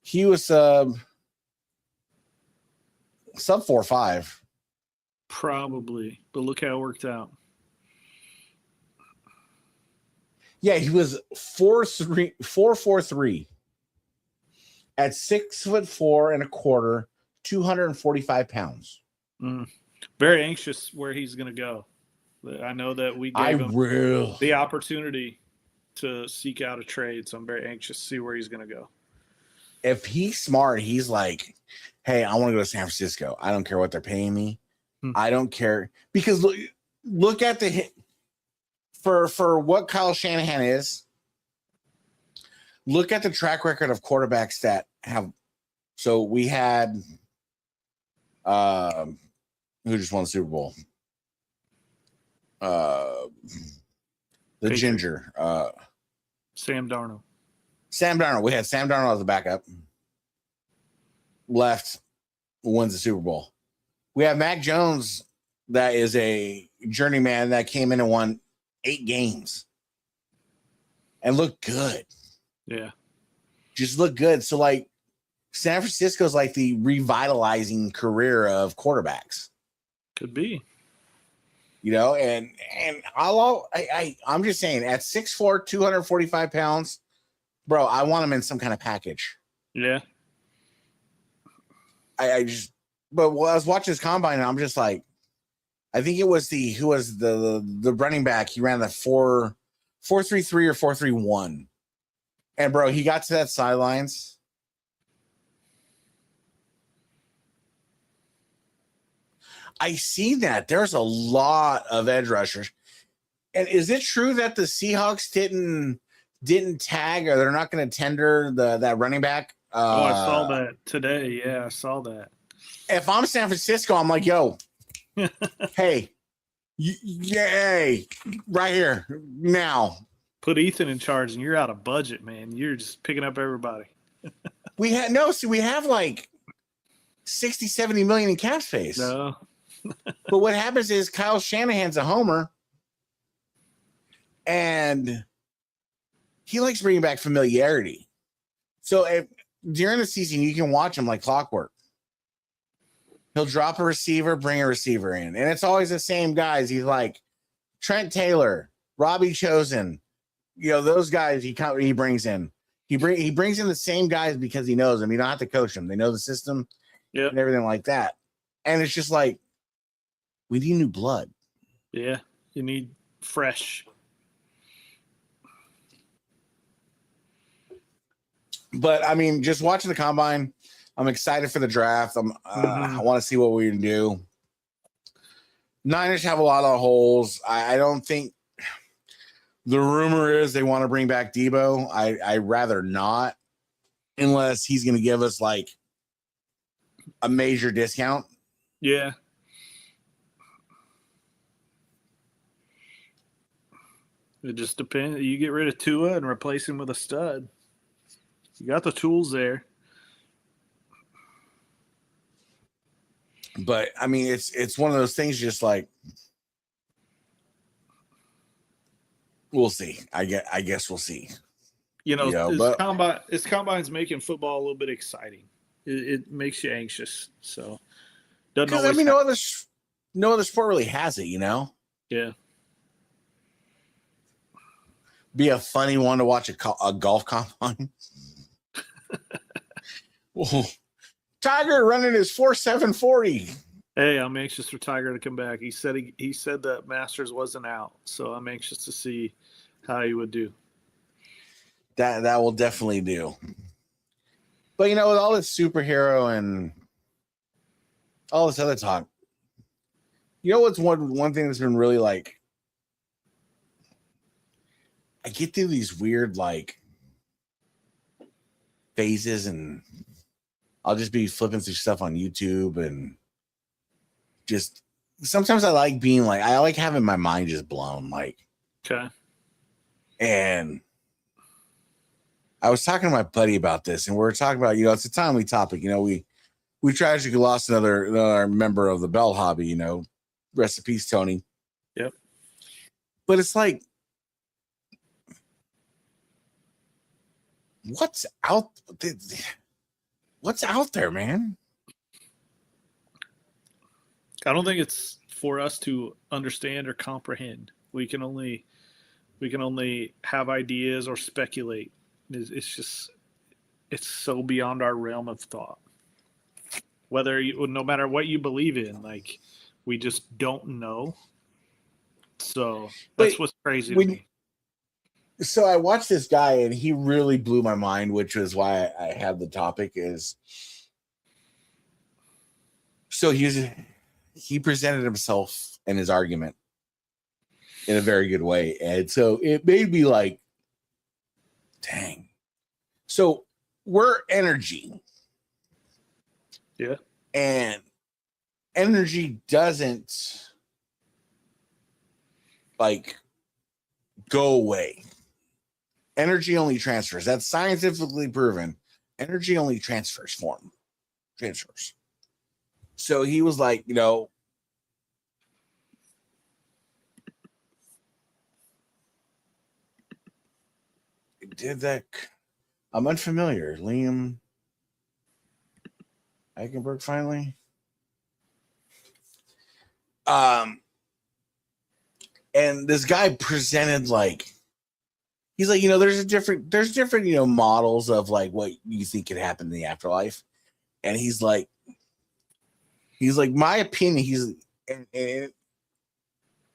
4.5. Probably, but look how it worked out. Yeah, he was 4.43 at 6'4.25", 245 pounds. Very anxious where he's going to go. I know that we gave him the opportunity to seek out a trade, so I'm very anxious to see where he's going to go. If he's smart, he's like, hey, I want to go to San Francisco. I don't care what they're paying me. I don't care. Because look at the hit for what Kyle Shanahan is. Look at the track record of quarterbacks that have. So we had who just won the Super Bowl? The Patriots. ginger. Sam Darnold. Sam Darnold. We had Sam Darnold as a backup. Left. wins the Super Bowl. We have Mac Jones, that is a journeyman that came in and won 8 games and looked good. Yeah. Just looked good. So, like, San Francisco's like the revitalizing career of quarterbacks. Could be. You know, and I'm just saying, at 6'4", 245 pounds, bro, I want him in some kind of package. Yeah. But while I was watching his combine, and I'm just like, I think it was the running back. He ran the 4.33 or 4.31, and bro, he got to that sidelines. I see that there's a lot of edge rushers. And is it true that the Seahawks didn't tag, or they're not going to tender that running back? I saw that today. Yeah, I saw that. If I'm San Francisco, I'm like, yo, hey, yay, right here now. Put Ethan in charge, and you're out of budget, man. You're just picking up everybody. We have like 60, 70 million in cap space. No. But what happens is Kyle Shanahan's a homer, and he likes bringing back familiarity. So during the season, you can watch him like clockwork. He'll drop a receiver, bring a receiver in, and it's always the same guys. He's like Trent Taylor, Robbie Chosen, you know, those guys he brings in. He brings in the same guys because he knows them. You don't have to coach them; they know the system, and everything like that. And it's just like, we need new blood. Yeah, you need fresh. But I mean, just watching the combine, I'm excited for the draft. I want to see what we can do. Niners have a lot of holes. I don't think, the rumor is they want to bring back Debo. I rather not, unless he's going to give us like a major discount. Yeah. It just depends. You get rid of Tua and replace him with a stud. You got the tools there. But I mean, it's one of those things. Just like, we'll see. I guess we'll see. You know, this combine's making football a little bit exciting. It makes you anxious. So, doesn't always. I mean, no other sport really has it. You know. Yeah. Be a funny one to watch a golf combine. Tiger running his 4.740. Hey, I'm anxious for Tiger to come back. He said that Masters wasn't out, so I'm anxious to see how he would do. That will definitely do. But you know, with all this superhero and all this other talk, you know what's one thing that's been really like, I get through these weird like phases, and I'll just be flipping through stuff on YouTube, and just sometimes I like having my mind just blown. Like, okay. And I was talking to my buddy about this, and we were talking about, you know, it's a timely topic. You know, we tragically lost another member of the Bell hobby, you know, rest in peace, Tony. Yep. But it's like, what's out there, man? I don't think it's for us to understand or comprehend. We can only have ideas or speculate. It's so beyond our realm of thought. No matter what you believe in, like, we just don't know. So that's what's crazy to me. So I watched this guy, and he really blew my mind, which was why I had the topic is. So he presented himself and his argument in a very good way. And so it made me like, dang. So we're energy. Yeah. And energy doesn't like go away. Energy only transfers. That's scientifically proven. Energy only transfers. So he was like, you know, did that. I'm unfamiliar. Liam Eichenberg finally. And this guy presented like, he's like, you know, there's different, you know, models of like what you think could happen in the afterlife. And he's like, my opinion, and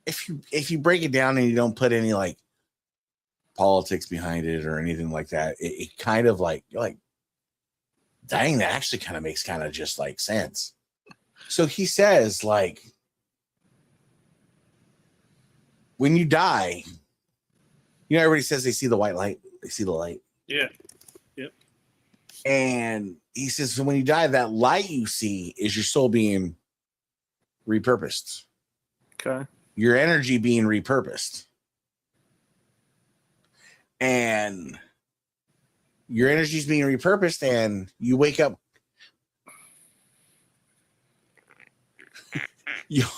if you break it down and you don't put any like politics behind it or anything like that, it kind of like, you're like, dang, that actually kind of makes kind of just like sense. So he says, like, when you die, you know, everybody says they see the white light, they see the light. Yeah. Yep. And he says, so when you die, that light you see is your soul being repurposed. Okay. Your energy being repurposed. And your energy is being repurposed, and you wake up. Your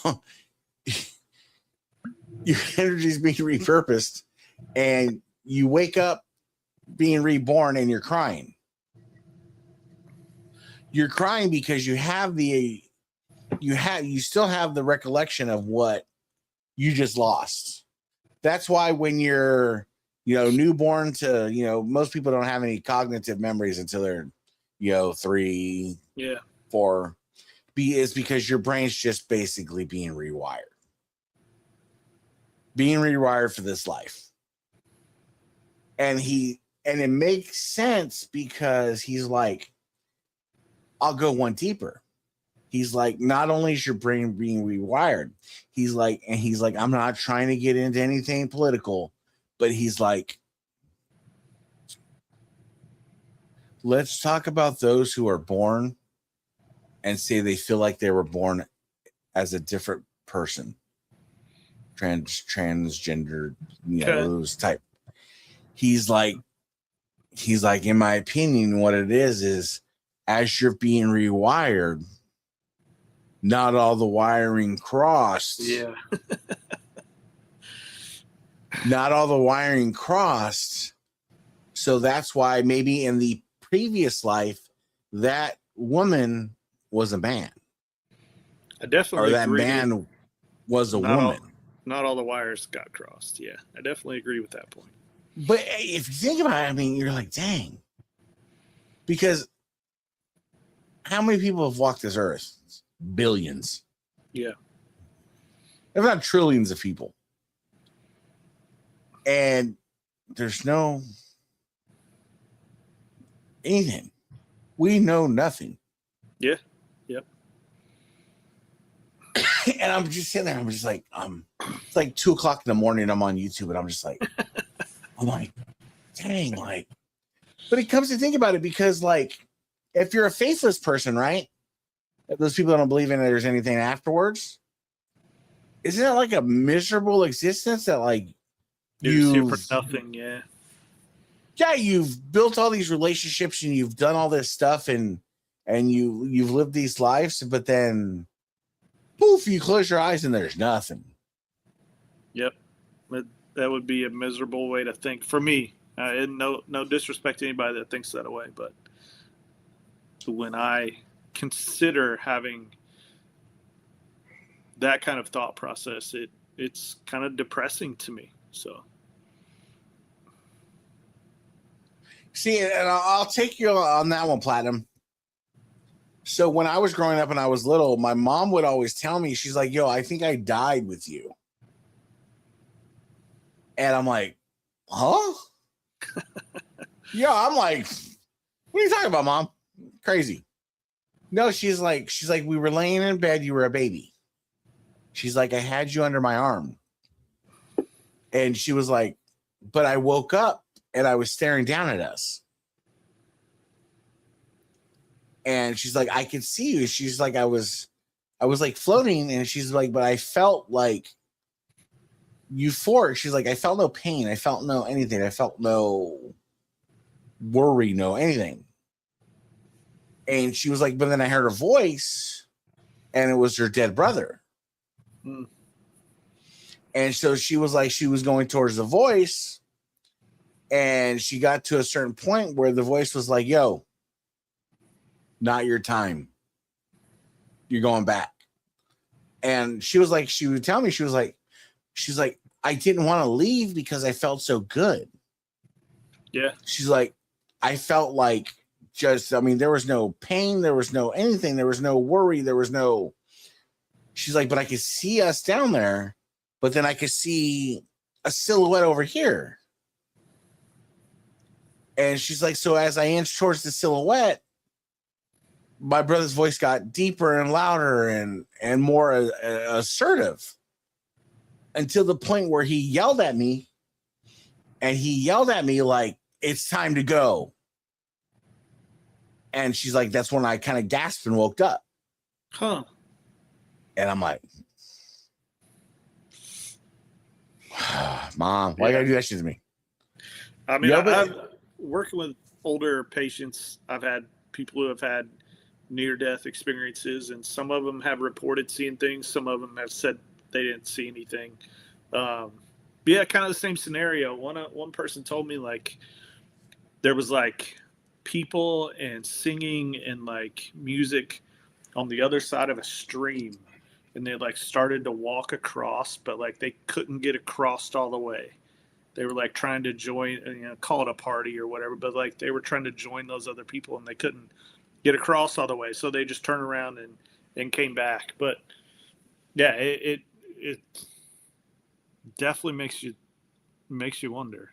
energy is being repurposed, and you wake up being reborn, and you're crying. You're crying because you still have the recollection of what you just lost. That's why when you're, you know, newborn to, you know, most people don't have any cognitive memories until they're, you know, 3, 4. Is because your brain's just basically being rewired for this life. And it makes sense because he's like, I'll go one deeper. He's like, not only is your brain being rewired, he's like, I'm not trying to get into anything political, but he's like, let's talk about those who are born and say they feel like they were born as a different person, transgender, you know, those type. He's like, in my opinion, what it is as you're being rewired, not all the wiring crossed. Yeah. Not all the wiring crossed. So that's why maybe in the previous life, that woman was a man. I definitely or that agree. man was a woman. Not all the wires got crossed. Yeah, I definitely agree with that point. But if you think about it, I mean, you're like, dang. Because how many people have walked this earth? Billions. Yeah. If not trillions of people. And there's no anything. We know nothing. Yeah. Yep. And I'm just sitting there. I'm just like, it's like 2:00 in the morning. I'm on YouTube, and I'm just like, I'm like, dang, like. But it comes to think about it because, like, if you're a faithless person, right? If those people don't believe in there's anything afterwards, isn't it like a miserable existence that, like, you're here for nothing? Yeah. Yeah, you've built all these relationships and you've done all this stuff and you've lived these lives, but then poof, you close your eyes and there's nothing. Yep. That would be a miserable way to think for me. And no disrespect to anybody that thinks that way, but when I consider having that kind of thought process, it's kind of depressing to me. So see, and I'll take you on that one, Platinum. So when I was growing up and I was little, my mom would always tell me, she's like, yo, I think I died with you. And I'm like, huh? Yeah, I'm like, what are you talking about, Mom? Crazy. No, she's like, we were laying in bed, you were a baby. She's like, I had you under my arm. And she was like, but I woke up and I was staring down at us. And she's like, I could see you. She's like, I was like floating, and she's like, but I felt like euphoric. She's like, I felt no pain. I felt no anything. I felt no worry, no anything. And she was like, but then I heard a voice, and it was her dead brother. Mm. And so she was like, she was going towards the voice, and she got to a certain point where the voice was like, yo, not your time. You're going back. And she was like, she would tell me, she's like, I didn't want to leave because I felt so good. Yeah. She's like, I felt like just, I mean, there was no pain, there was no anything, there was no worry, there was no, she's like, but I could see us down there, but then I could see a silhouette over here. And she's like, so as I inched towards the silhouette, my brother's voice got deeper and louder and more assertive until the point where he yelled at me, and he yelled at me like, it's time to go. And she's like, that's when I kind of gasped and woke up. Huh. And I'm like, Mom, why you gotta do that shit to me? I mean, Yeah, but- I've working with older patients. I've had people who have had near-death experiences, and some of them have reported seeing things. Some of them have said they didn't see anything. Yeah, kind of the same scenario. One person told me like there was like people and singing and like music on the other side of a stream, and they like started to walk across, but like they couldn't get across all the way. They were like trying to join, call it a party or whatever, but like they were trying to join those other people and they couldn't get across all the way. So they just turned around and came back. But yeah, it definitely makes you wonder.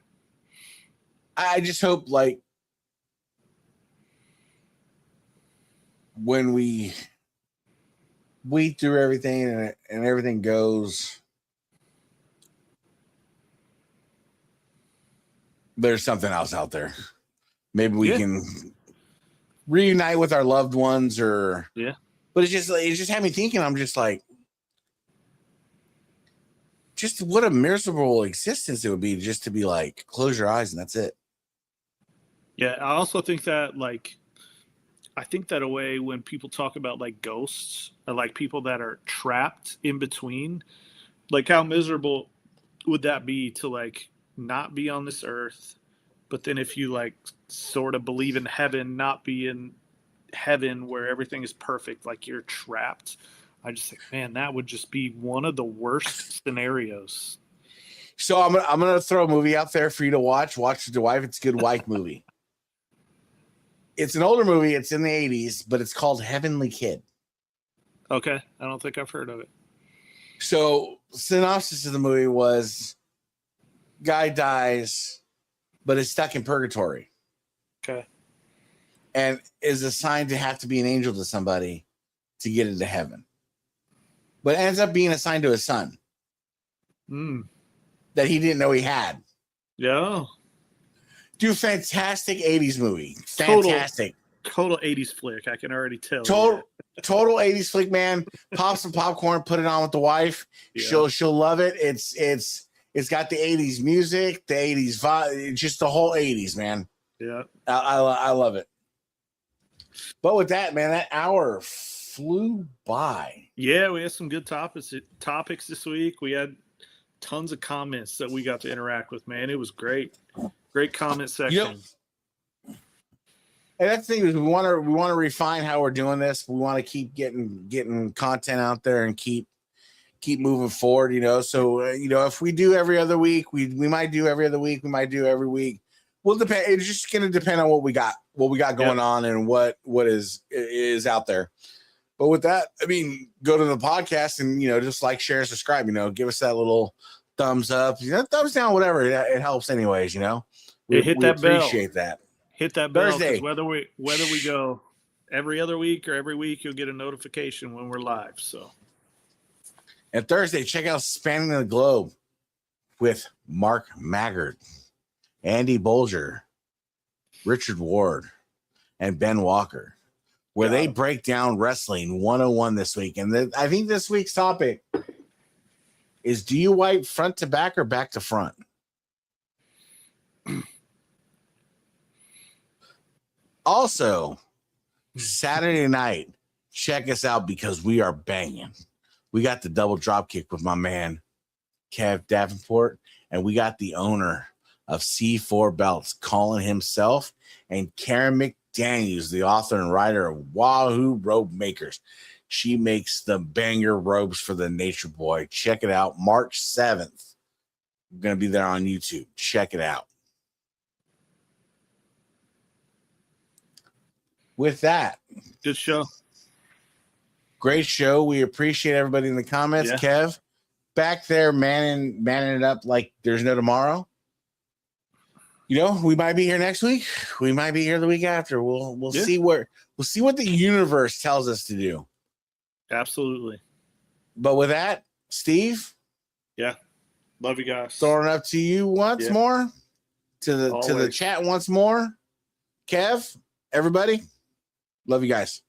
I just hope like when we weed through everything and everything goes, there's something else out there. Maybe we can reunite with our loved ones, or but it just had me thinking. I'm just like, just what a miserable existence it would be just to be like, close your eyes and that's it. Yeah, I also think that I think that a way when people talk about like ghosts or like people that are trapped in between, like how miserable would that be to like not be on this earth, but then if you like sort of believe in heaven, not be in heaven where everything is perfect, like you're trapped. I just think, man, that would just be one of the worst scenarios. So I'm gonna throw a movie out there for you to watch. Watch with your wife. It's a good wife movie. It's an older movie. It's in the 80s, but it's called Heavenly Kid. Okay, I don't think I've heard of it. So synopsis of the movie was, guy dies, but is stuck in purgatory. Okay. And is assigned to have to be an angel to somebody to get into heaven. But ends up being assigned to his son that he didn't know he had. Yeah. Dude, fantastic 80s movie. Fantastic. Total 80s flick. I can already tell. Total 80s flick, man. Pop some popcorn, put it on with the wife. Yeah. She'll love it. It's got the 80s music, the 80s vibe, just the whole 80s, man. Yeah. I love it. But with that, man, that hour flew by. Yeah, we had some good topics this week. We had tons of comments that we got to interact with, man. It was great. Great comment section. And that's the thing is we want to refine how we're doing this. We want to keep getting content out there and keep moving forward, So if we do every other week, we might do every other week, we might do every week. Well, depend. It's just going to depend on what we got going on and what is out there. But with that, I mean, go to the podcast and just like, share, subscribe. Give us that little thumbs up, thumbs down, whatever. It helps, anyways. We hit that bell. Appreciate that. Hit that bell. Thursday. Whether we go every other week or every week, you'll get a notification when we're live. So, and Thursday, check out Spanning the Globe with Mark Maggard, Andy Bolger, Richard Ward, and Ben Walker, where they break down wrestling 101 this week. And I think this week's topic is, do you wipe front to back or back to front? Also, Saturday night, check us out because we are banging. We got the double drop kick with my man, Kev Davenport, and we got the owner of C4 Belts calling himself, and Karen McDaniels, the author and writer of Wahoo Robe Makers. She makes the banger robes for the Nature Boy. Check it out. March 7th. I'm going to be there on YouTube. Check it out. With that, Good show. great show. We appreciate everybody in the comments. Yeah. Kev, back there manning it up like there's no tomorrow. You know, we might be here next week. We might be here the week after. We'll see what the universe tells us to do. Absolutely. But with that, Steve, Yeah. Love you guys. throwing it up to you once more, to the chat once more. Kev, everybody, love you guys.